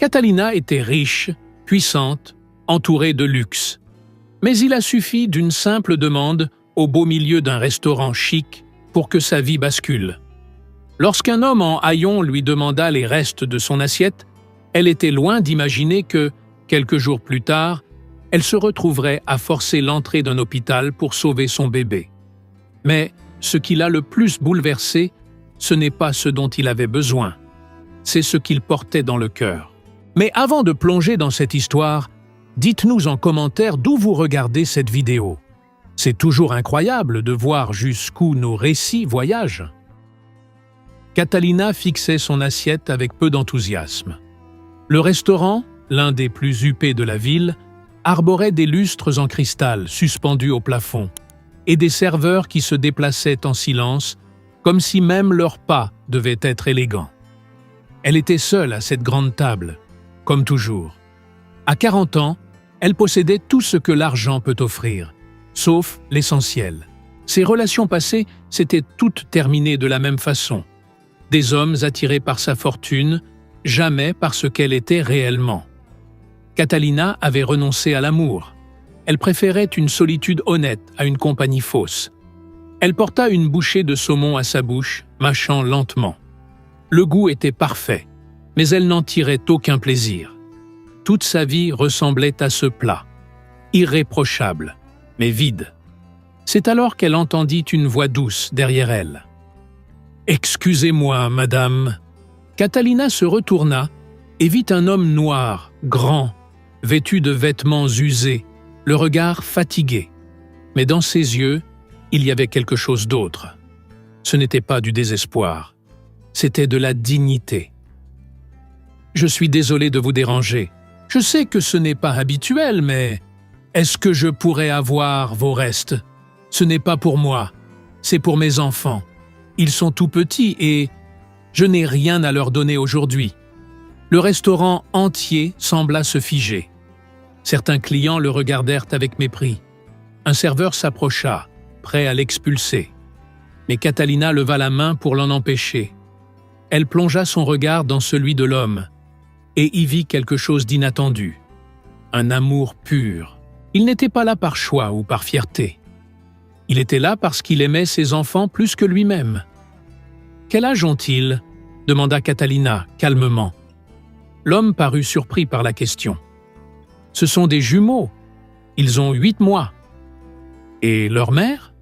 Catalina était riche, puissante, entourée de luxe. Mais il a suffi d'une simple demande au beau milieu d'un restaurant chic pour que sa vie bascule. Lorsqu'un homme en haillons lui demanda les restes de son assiette, elle était loin d'imaginer que, quelques jours plus tard, elle se retrouverait à forcer l'entrée d'un hôpital pour sauver son bébé. Mais ce qui l'a le plus bouleversé, ce n'est pas ce dont il avait besoin, c'est ce qu'il portait dans le cœur. Mais avant de plonger dans cette histoire, dites-nous en commentaire d'où vous regardez cette vidéo. C'est toujours incroyable de voir jusqu'où nos récits voyagent. Catalina fixait son assiette avec peu d'enthousiasme. Le restaurant, l'un des plus huppés de la ville, arborait des lustres en cristal suspendus au plafond et des serveurs qui se déplaçaient en silence, comme si même leurs pas devaient être élégants. Elle était seule à cette grande table, comme toujours. À 40 ans, elle possédait tout ce que l'argent peut offrir, sauf l'essentiel. Ses relations passées s'étaient toutes terminées de la même façon. Des hommes attirés par sa fortune, jamais par ce qu'elle était réellement. Catalina avait renoncé à l'amour. Elle préférait une solitude honnête à une compagnie fausse. Elle porta une bouchée de saumon à sa bouche, mâchant lentement. Le goût était parfait, mais elle n'en tirait aucun plaisir. Toute sa vie ressemblait à ce plat, irréprochable, mais vide. C'est alors qu'elle entendit une voix douce derrière elle. « Excusez-moi, madame. » Catalina se retourna et vit un homme noir, grand, vêtu de vêtements usés, le regard fatigué. Mais dans ses yeux, il y avait quelque chose d'autre. Ce n'était pas du désespoir, c'était de la dignité. « Je suis désolé de vous déranger. Je sais que ce n'est pas habituel, mais est-ce que je pourrais avoir vos restes? Ce n'est pas pour moi, c'est pour mes enfants. Ils sont tout petits et je n'ai rien à leur donner aujourd'hui. » Le restaurant entier sembla se figer. Certains clients le regardèrent avec mépris. Un serveur s'approcha, prêt à l'expulser. Mais Catalina leva la main pour l'en empêcher. Elle plongea son regard dans celui de l'homme et y vit quelque chose d'inattendu. Un amour pur. Il n'était pas là par choix ou par fierté. Il était là parce qu'il aimait ses enfants plus que lui-même. « Quel âge ont-ils » demanda Catalina calmement. L'homme parut surpris par la question. « Ce sont des jumeaux. Ils ont 8 mois. » « Et leur mère ?»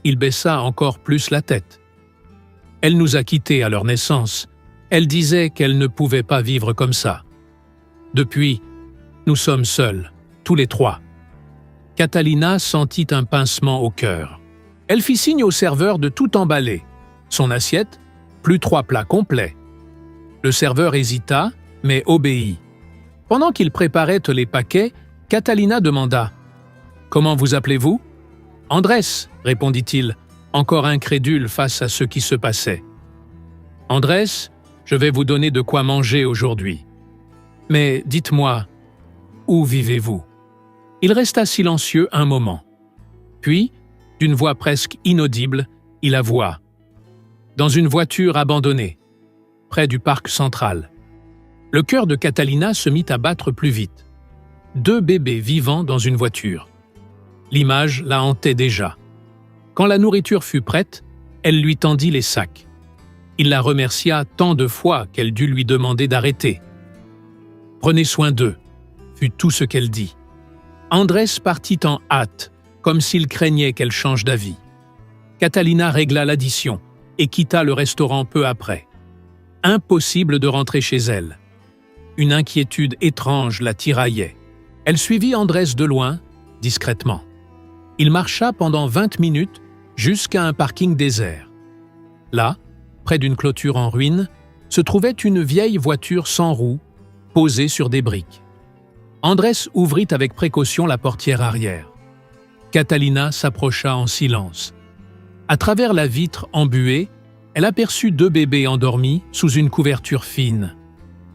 Il baissa encore plus la tête. « Elle nous a quittés à leur naissance. Elle disait qu'elle ne pouvait pas vivre comme ça. Depuis, nous sommes seuls, tous les 3. » Catalina sentit un pincement au cœur. Elle fit signe au serveur de tout emballer. Son assiette, plus 3 plats complets. Le serveur hésita, mais obéit. Pendant qu'il préparait les paquets, Catalina demanda « Comment vous appelez-vous » ? « Andrés, répondit-il, encore incrédule face à ce qui se passait. « Andrés, je vais vous donner de quoi manger aujourd'hui. Mais dites-moi, où vivez-vous » Il resta silencieux un moment. Puis, d'une voix presque inaudible, il avoua « Dans une voiture abandonnée, près du parc central. » Le cœur de Catalina se mit à battre plus vite. 2 bébés vivants dans une voiture. L'image la hantait déjà. Quand la nourriture fut prête, elle lui tendit les sacs. Il la remercia tant de fois qu'elle dut lui demander d'arrêter. « Prenez soin d'eux », fut tout ce qu'elle dit. Andrés partit en hâte, comme s'il craignait qu'elle change d'avis. Catalina régla l'addition et quitta le restaurant peu après. Impossible de rentrer chez elle. Une inquiétude étrange la tiraillait. Elle suivit Andrés de loin, discrètement. Il marcha pendant 20 minutes jusqu'à un parking désert. Là, près d'une clôture en ruine, se trouvait une vieille voiture sans roues, posée sur des briques. Andrés ouvrit avec précaution la portière arrière. Catalina s'approcha en silence. À travers la vitre embuée, elle aperçut 2 bébés endormis sous une couverture fine.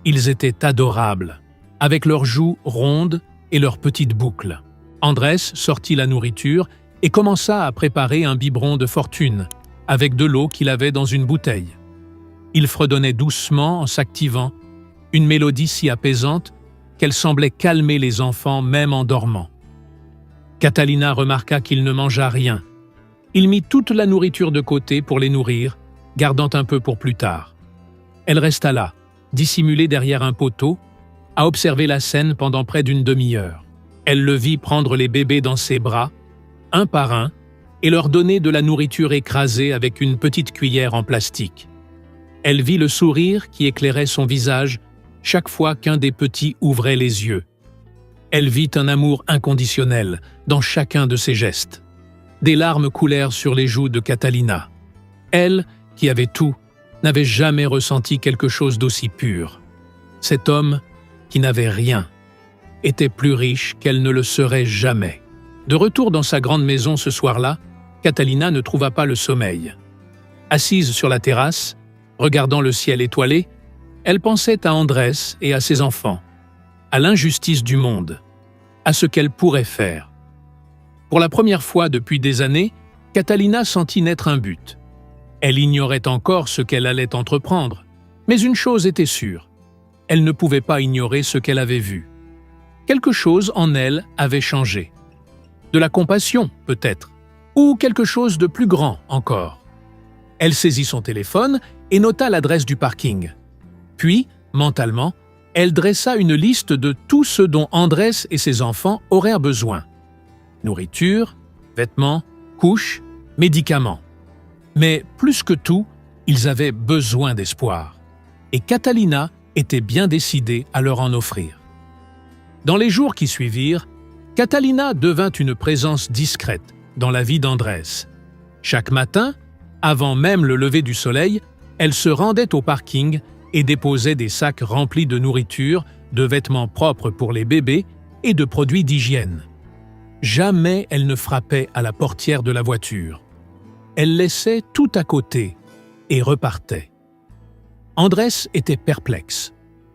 Ils étaient adorables, avec leurs joues rondes et leurs petites boucles. Andrés sortit la nourriture et commença à préparer un biberon de fortune, avec de l'eau qu'il avait dans une bouteille. Il fredonnait doucement en s'activant, une mélodie si apaisante qu'elle semblait calmer les enfants même en dormant. Catalina remarqua qu'il ne mangea rien. Il mit toute la nourriture de côté pour les nourrir, gardant un peu pour plus tard. Elle resta là, dissimulée derrière un poteau, à observer la scène pendant près d'une demi-heure. Elle le vit prendre les bébés dans ses bras, un par un, et leur donner de la nourriture écrasée avec une petite cuillère en plastique. Elle vit le sourire qui éclairait son visage chaque fois qu'un des petits ouvrait les yeux. Elle vit un amour inconditionnel dans chacun de ses gestes. Des larmes coulèrent sur les joues de Catalina. Elle, qui avait tout, n'avait jamais ressenti quelque chose d'aussi pur. Cet homme, qui n'avait rien, était plus riche qu'elle ne le serait jamais. De retour dans sa grande maison ce soir-là, Catalina ne trouva pas le sommeil. Assise sur la terrasse, regardant le ciel étoilé, elle pensait à Andrés et à ses enfants, à l'injustice du monde, à ce qu'elle pourrait faire. Pour la première fois depuis des années, Catalina sentit naître un but. Elle ignorait encore ce qu'elle allait entreprendre, mais une chose était sûre, elle ne pouvait pas ignorer ce qu'elle avait vu. Quelque chose en elle avait changé. De la compassion, peut-être, ou quelque chose de plus grand encore. Elle saisit son téléphone et nota l'adresse du parking. Puis, mentalement, elle dressa une liste de tout ce dont Andrés et ses enfants auraient besoin. Nourriture, vêtements, couches, médicaments. Mais plus que tout, ils avaient besoin d'espoir. Et Catalina était bien décidée à leur en offrir. Dans les jours qui suivirent, Catalina devint une présence discrète dans la vie d'Andrés. Chaque matin, avant même le lever du soleil, elle se rendait au parking et déposait des sacs remplis de nourriture, de vêtements propres pour les bébés et de produits d'hygiène. Jamais elle ne frappait à la portière de la voiture. Elle laissait tout à côté et repartait. Andrés était perplexe.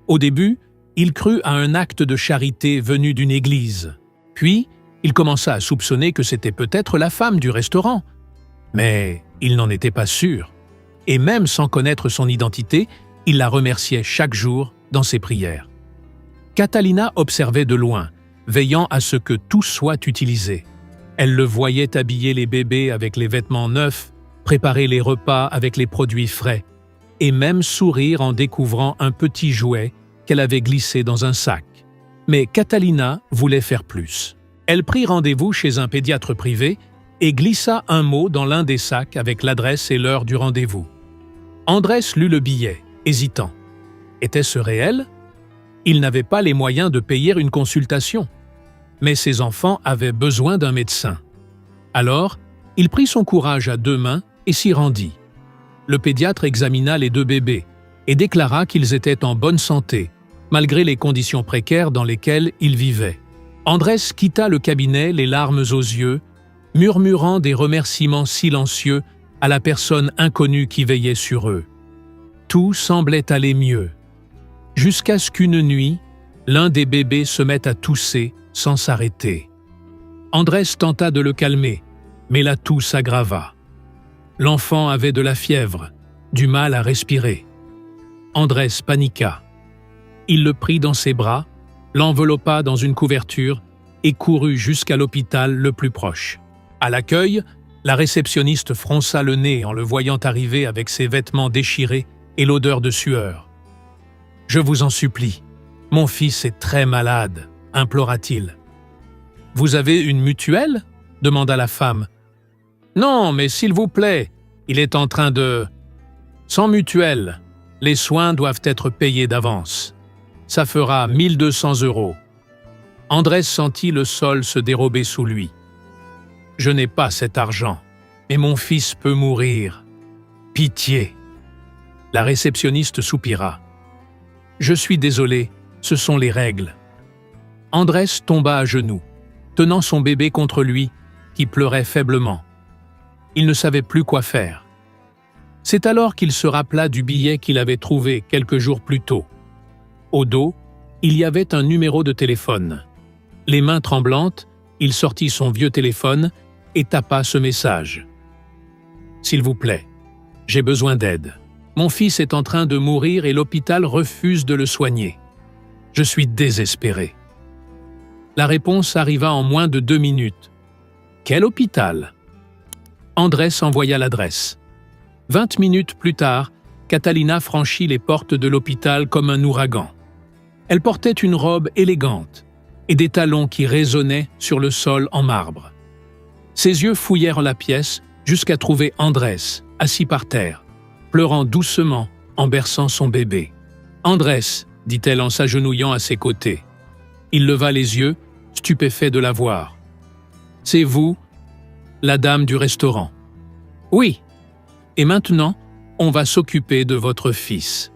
Au début, il crut à un acte de charité venu d'une église. Puis, il commença à soupçonner que c'était peut-être la femme du restaurant. Mais il n'en était pas sûr. Et même sans connaître son identité, il la remerciait chaque jour dans ses prières. Catalina observait de loin, veillant à ce que tout soit utilisé. Elle le voyait habiller les bébés avec les vêtements neufs, préparer les repas avec les produits frais, et même sourire en découvrant un petit jouet qu'elle avait glissé dans un sac. Mais Catalina voulait faire plus. Elle prit rendez-vous chez un pédiatre privé et glissa un mot dans l'un des sacs avec l'adresse et l'heure du rendez-vous. Andrés lut le billet, hésitant. Était-ce réel? Il n'avait pas les moyens de payer une consultation. Mais ses enfants avaient besoin d'un médecin. Alors, il prit son courage à deux mains et s'y rendit. Le pédiatre examina les deux bébés et déclara qu'ils étaient en bonne santé, malgré les conditions précaires dans lesquelles ils vivaient. Andrés quitta le cabinet les larmes aux yeux, murmurant des remerciements silencieux à la personne inconnue qui veillait sur eux. Tout semblait aller mieux, jusqu'à ce qu'une nuit, l'un des bébés se mette à tousser sans s'arrêter. Andrés tenta de le calmer, mais la toux s'aggrava. L'enfant avait de la fièvre, du mal à respirer. Andrés paniqua. Il le prit dans ses bras, l'enveloppa dans une couverture et courut jusqu'à l'hôpital le plus proche. À l'accueil, la réceptionniste fronça le nez en le voyant arriver avec ses vêtements déchirés et l'odeur de sueur. « Je vous en supplie, mon fils est très malade », implora-t-il. « Vous avez une mutuelle » demanda la femme. « Non, mais s'il vous plaît, il est en train de… »« Sans mutuelle, les soins doivent être payés d'avance. Ça fera 1 200 €. Andrés sentit le sol se dérober sous lui. « Je n'ai pas cet argent, mais mon fils peut mourir. Pitié !» La réceptionniste soupira. « Je suis désolé, ce sont les règles. » Andrés tomba à genoux, tenant son bébé contre lui, qui pleurait faiblement. Il ne savait plus quoi faire. C'est alors qu'il se rappela du billet qu'il avait trouvé quelques jours plus tôt. Au dos, il y avait un numéro de téléphone. Les mains tremblantes, il sortit son vieux téléphone et tapa ce message. « S'il vous plaît, j'ai besoin d'aide. Mon fils est en train de mourir et l'hôpital refuse de le soigner. Je suis désespéré. La réponse arriva en moins de 2 minutes. Quel hôpital? Andrés envoya l'adresse. 20 minutes plus tard, Catalina franchit les portes de l'hôpital comme un ouragan. Elle portait une robe élégante et des talons qui résonnaient sur le sol en marbre. Ses yeux fouillèrent la pièce jusqu'à trouver Andrés, assis par terre, pleurant doucement en berçant son bébé. « Andrés », dit-elle en s'agenouillant à ses côtés. Il leva les yeux, stupéfait de la voir. « C'est vous, la dame du restaurant. »« Oui. Et maintenant, on va s'occuper de votre fils. »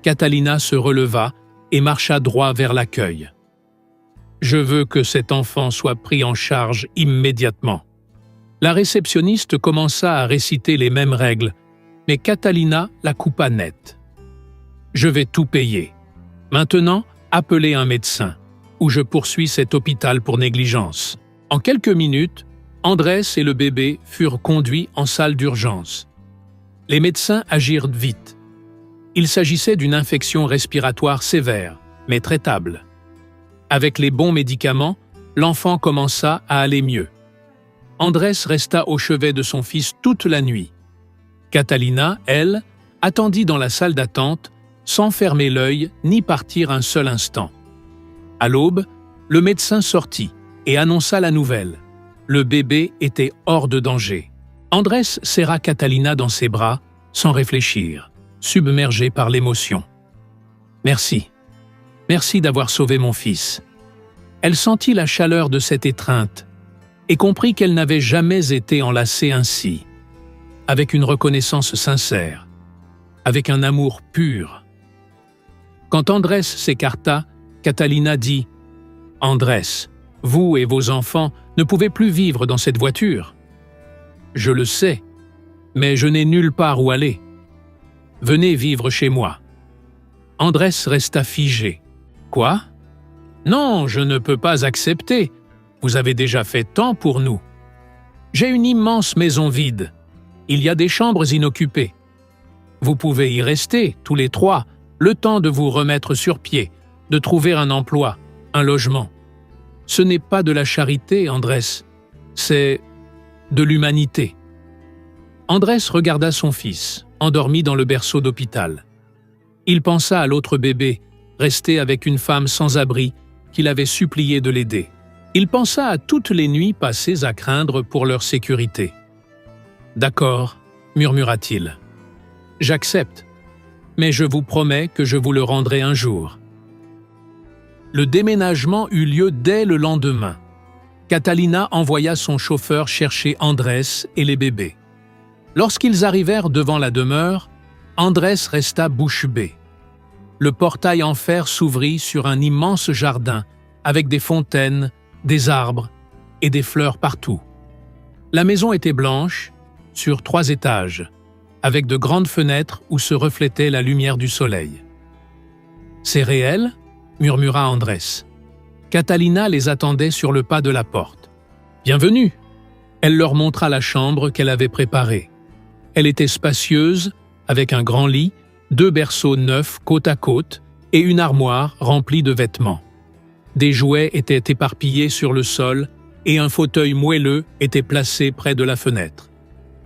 Catalina se releva et marcha droit vers l'accueil. « Je veux que cet enfant soit pris en charge immédiatement. » La réceptionniste commença à réciter les mêmes règles, mais Catalina la coupa net. « Je vais tout payer. Maintenant, appelez un médecin, ou je poursuis cet hôpital pour négligence. » En quelques minutes, Andrés et le bébé furent conduits en salle d'urgence. Les médecins agirent vite. Il s'agissait d'une infection respiratoire sévère, mais traitable. Avec les bons médicaments, l'enfant commença à aller mieux. Andrés resta au chevet de son fils toute la nuit. Catalina, elle, attendit dans la salle d'attente, sans fermer l'œil ni partir un seul instant. À l'aube, le médecin sortit et annonça la nouvelle. Le bébé était hors de danger. Andrés serra Catalina dans ses bras, sans réfléchir, submergé par l'émotion. « Merci. Merci d'avoir sauvé mon fils. » Elle sentit la chaleur de cette étreinte et comprit qu'elle n'avait jamais été enlacée ainsi, avec une reconnaissance sincère, avec un amour pur. Quand Andrés s'écarta, Catalina dit « Andrés, vous et vos enfants ne pouvez plus vivre dans cette voiture. Je le sais, mais je n'ai nulle part où aller. Venez vivre chez moi. » Andrés resta figé. « Quoi? Non, je ne peux pas accepter. Vous avez déjà fait tant pour nous. J'ai une immense maison vide. Il y a des chambres inoccupées. Vous pouvez y rester, tous les 3, le temps de vous remettre sur pied, de trouver un emploi, un logement. Ce n'est pas de la charité, Andrés, c'est de l'humanité. » Andrés regarda son fils, endormi dans le berceau d'hôpital. Il pensa à l'autre bébé, resté avec une femme sans abri, qu'il avait supplié de l'aider. Il pensa à toutes les nuits passées à craindre pour leur sécurité. « D'accord, » murmura-t-il. « J'accepte, mais je vous promets que je vous le rendrai un jour. » Le déménagement eut lieu dès le lendemain. Catalina envoya son chauffeur chercher Andrés et les bébés. Lorsqu'ils arrivèrent devant la demeure, Andrés resta bouche bée. Le portail en fer s'ouvrit sur un immense jardin avec des fontaines, des arbres et des fleurs partout. La maison était blanche, sur 3 étages, avec de grandes fenêtres où se reflétait la lumière du soleil. « C'est réel ?» murmura Andrés. Catalina les attendait sur le pas de la porte. « Bienvenue !» Elle leur montra la chambre qu'elle avait préparée. Elle était spacieuse, avec un grand lit, 2 berceaux neufs côte à côte et une armoire remplie de vêtements. Des jouets étaient éparpillés sur le sol et un fauteuil moelleux était placé près de la fenêtre.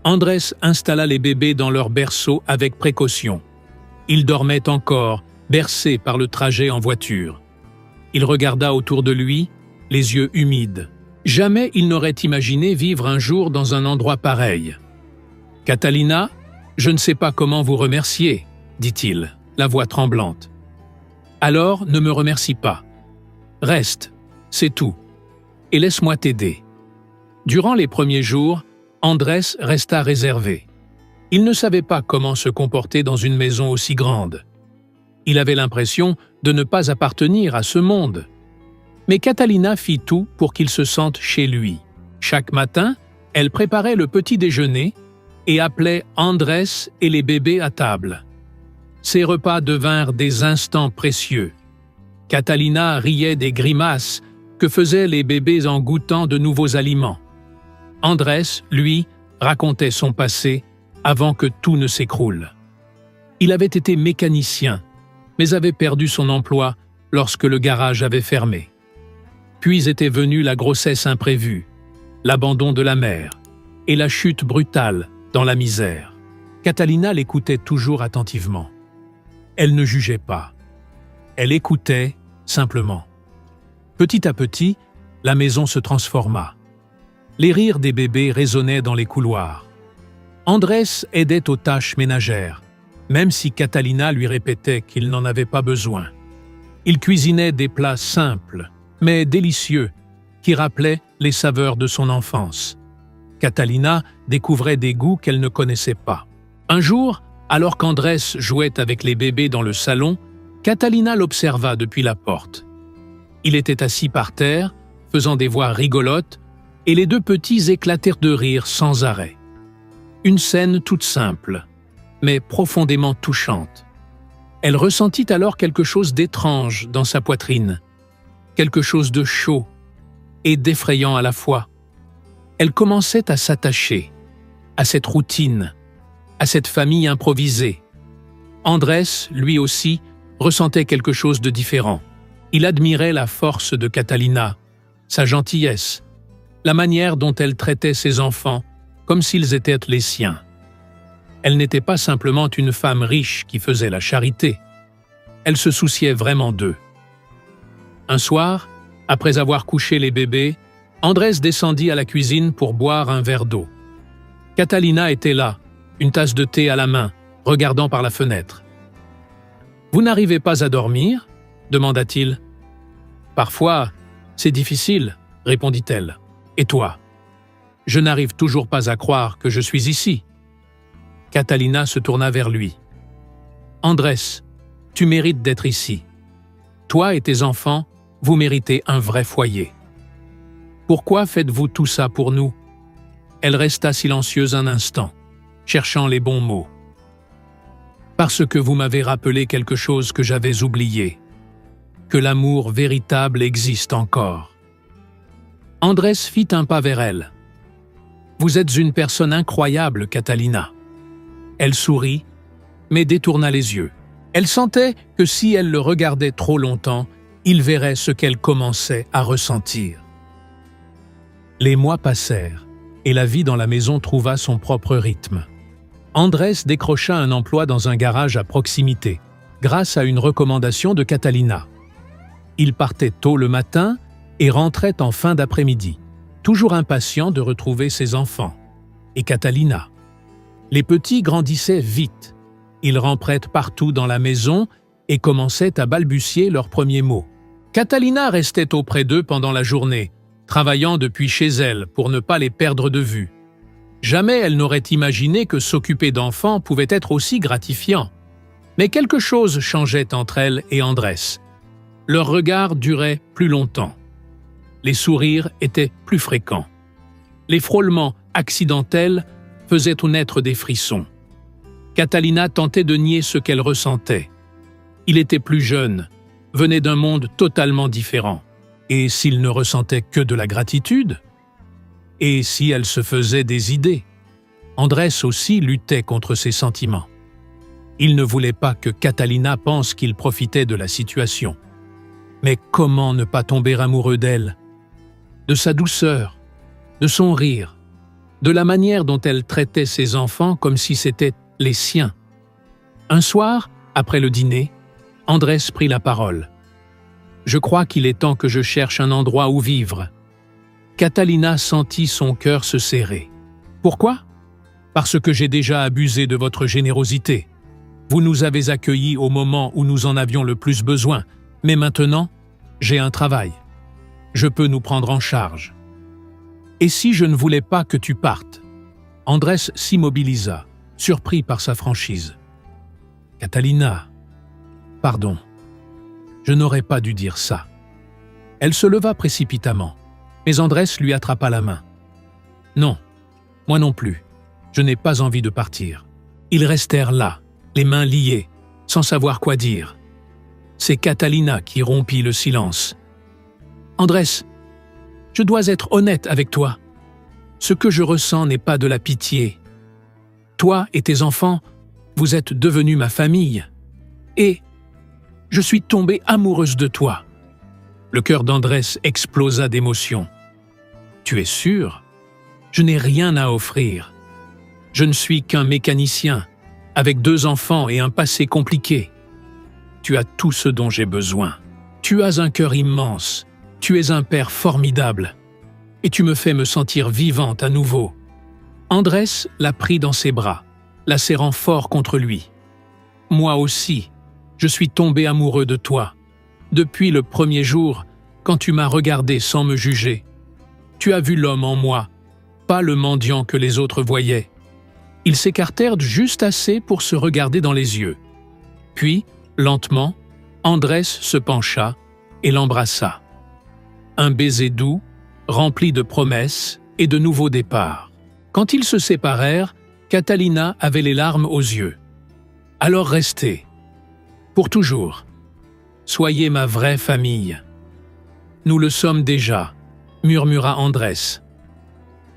Andrés installa les bébés dans leur berceau avec précaution. Ils dormaient encore, bercés par le trajet en voiture. Il regarda autour de lui, les yeux humides. Jamais il n'aurait imaginé vivre un jour dans un endroit pareil. « Catalina, je ne sais pas comment vous remercier, » dit-il, la voix tremblante. « Alors, ne me remercie pas. Reste, c'est tout, et laisse-moi t'aider. » Durant les premiers jours, Andrés resta réservé. Il ne savait pas comment se comporter dans une maison aussi grande. Il avait l'impression de ne pas appartenir à ce monde. Mais Catalina fit tout pour qu'il se sente chez lui. Chaque matin, elle préparait le petit déjeuner et appelait Andrés et les bébés à table. Ces repas devinrent des instants précieux. Catalina riait des grimaces que faisaient les bébés en goûtant de nouveaux aliments. Andrés, lui, racontait son passé avant que tout ne s'écroule. Il avait été mécanicien, mais avait perdu son emploi lorsque le garage avait fermé. Puis était venue la grossesse imprévue, l'abandon de la mère et la chute brutale dans la misère. Catalina l'écoutait toujours attentivement. Elle ne jugeait pas. Elle écoutait simplement. Petit à petit, la maison se transforma. Les rires des bébés résonnaient dans les couloirs. Andrés aidait aux tâches ménagères, même si Catalina lui répétait qu'il n'en avait pas besoin. Il cuisinait des plats simples, mais délicieux, qui rappelaient les saveurs de son enfance. Catalina découvrait des goûts qu'elle ne connaissait pas. Un jour, alors qu'Andrés jouait avec les bébés dans le salon, Catalina l'observa depuis la porte. Il était assis par terre, faisant des voix rigolotes, et les deux petits éclatèrent de rire sans arrêt. Une scène toute simple, mais profondément touchante. Elle ressentit alors quelque chose d'étrange dans sa poitrine, quelque chose de chaud et d'effrayant à la fois. Elle commençait à s'attacher à cette routine, à cette famille improvisée. Andrés, lui aussi, ressentait quelque chose de différent. Il admirait la force de Catalina, sa gentillesse, la manière dont elle traitait ses enfants comme s'ils étaient les siens. Elle n'était pas simplement une femme riche qui faisait la charité. Elle se souciait vraiment d'eux. Un soir, après avoir couché les bébés, Andrés descendit à la cuisine pour boire un verre d'eau. Catalina était là, une tasse de thé à la main, regardant par la fenêtre. « Vous n'arrivez pas à dormir ?» demanda-t-il. « Parfois, c'est difficile, » répondit-elle. « Et toi ? Je n'arrive toujours pas à croire que je suis ici. » Catalina se tourna vers lui. « Andrés, tu mérites d'être ici. Toi et tes enfants, vous méritez un vrai foyer. Pourquoi faites-vous tout ça pour nous ?» Elle resta silencieuse un instant, cherchant les bons mots. « Parce que vous m'avez rappelé quelque chose que j'avais oublié, que l'amour véritable existe encore. » Andrés fit un pas vers elle. « Vous êtes une personne incroyable, Catalina. » Elle sourit, mais détourna les yeux. Elle sentait que si elle le regardait trop longtemps, il verrait ce qu'elle commençait à ressentir. Les mois passèrent, et la vie dans la maison trouva son propre rythme. Andrés décrocha un emploi dans un garage à proximité, grâce à une recommandation de Catalina. Il partait tôt le matin et rentrait en fin d'après-midi, toujours impatient de retrouver ses enfants. Et Catalina. Les petits grandissaient vite. Ils rampaient partout dans la maison et commençaient à balbutier leurs premiers mots. Catalina restait auprès d'eux pendant la journée, travaillant depuis chez elle pour ne pas les perdre de vue. Jamais elle n'aurait imaginé que s'occuper d'enfants pouvait être aussi gratifiant. Mais quelque chose changeait entre elle et Andrés. Leur regard durait plus longtemps. Les sourires étaient plus fréquents. Les frôlements accidentels faisaient naître des frissons. Catalina tentait de nier ce qu'elle ressentait. Il était plus jeune, venait d'un monde totalement différent. Et s'il ne ressentait que de la gratitude? Et si elle se faisait des idées? Andrés aussi luttait contre ses sentiments. Il ne voulait pas que Catalina pense qu'il profitait de la situation. Mais comment ne pas tomber amoureux d'elle? De sa douceur, de son rire, de la manière dont elle traitait ses enfants comme si c'étaient les siens. Un soir, après le dîner, Andrés prit la parole. « Je crois qu'il est temps que je cherche un endroit où vivre. » Catalina sentit son cœur se serrer. « Pourquoi ? Parce que j'ai déjà abusé de votre générosité. Vous nous avez accueillis au moment où nous en avions le plus besoin, mais maintenant, j'ai un travail. Je peux nous prendre en charge. Et si je ne voulais pas que tu partes ?» Andrés s'immobilisa, surpris par sa franchise. « Catalina, pardon. Je n'aurais pas dû dire ça. » Elle se leva précipitamment, mais Andrés lui attrapa la main. « Non, moi non plus. Je n'ai pas envie de partir. » Ils restèrent là, les mains liées, sans savoir quoi dire. C'est Catalina qui rompit le silence. « Andrés, je dois être honnête avec toi. Ce que je ressens n'est pas de la pitié. Toi et tes enfants, Vous êtes devenu ma famille. Et je suis tombée amoureuse de toi. » Le cœur d'Andrés explosa d'émotion. « Tu es sûr? Je n'ai rien à offrir. Je ne suis qu'un mécanicien, avec 2 enfants et un passé compliqué. Tu as tout ce dont j'ai besoin. Tu as un cœur immense. Tu es un père formidable. Et tu me fais me sentir vivante à nouveau. » Andrés la prit dans ses bras, la serrant fort contre lui. « Moi aussi, je suis tombé amoureux de toi. Depuis le premier jour, quand tu m'as regardé sans me juger. Tu as vu l'homme en moi, pas le mendiant que les autres voyaient. » Ils s'écartèrent juste assez pour se regarder dans les yeux. Puis, lentement, Andrés se pencha et l'embrassa. Un baiser doux, rempli de promesses et de nouveaux départs. Quand ils se séparèrent, Catalina avait les larmes aux yeux. « Alors restez, pour toujours. Soyez ma vraie famille. »« Nous le sommes déjà, » murmura Andrés.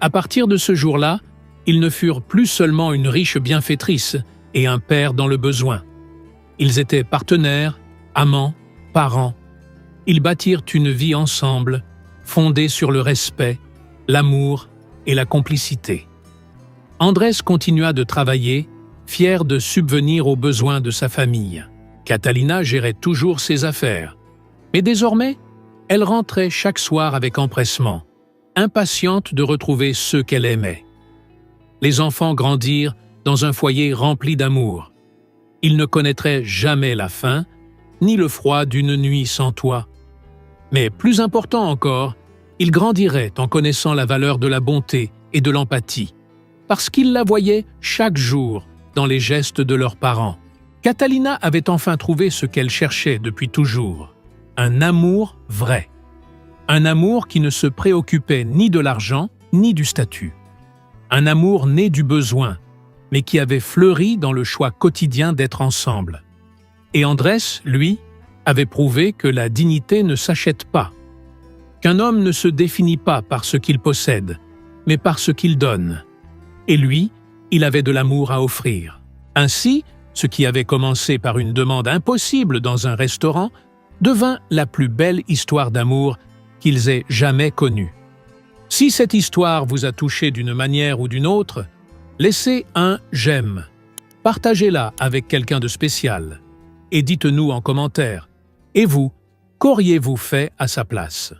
À partir de ce jour-là, ils ne furent plus seulement une riche bienfaitrice et un père dans le besoin. Ils étaient partenaires, amants, parents. Ils bâtirent une vie ensemble, fondée sur le respect, l'amour et la complicité. Andrés continua de travailler, fier de subvenir aux besoins de sa famille. Catalina gérait toujours ses affaires. Mais désormais, elle rentrait chaque soir avec empressement, impatiente de retrouver ceux qu'elle aimait. Les enfants grandirent dans un foyer rempli d'amour. Ils ne connaîtraient jamais la faim, ni le froid d'une nuit sans toit. Mais plus important encore, ils grandiraient en connaissant la valeur de la bonté et de l'empathie, parce qu'ils la voyaient chaque jour dans les gestes de leurs parents. Catalina avait enfin trouvé ce qu'elle cherchait depuis toujours, un amour vrai. Un amour qui ne se préoccupait ni de l'argent, ni du statut. Un amour né du besoin, mais qui avait fleuri dans le choix quotidien d'être ensemble. Et Andrés, lui, avait prouvé que la dignité ne s'achète pas, qu'un homme ne se définit pas par ce qu'il possède, mais par ce qu'il donne. Et lui, il avait de l'amour à offrir. Ainsi, ce qui avait commencé par une demande impossible dans un restaurant devint la plus belle histoire d'amour qu'ils aient jamais connue. Si cette histoire vous a touché d'une manière ou d'une autre, laissez un « j'aime ». Partagez-la avec quelqu'un de spécial. Et dites-nous en commentaire. Et vous, qu'auriez-vous fait à sa place ?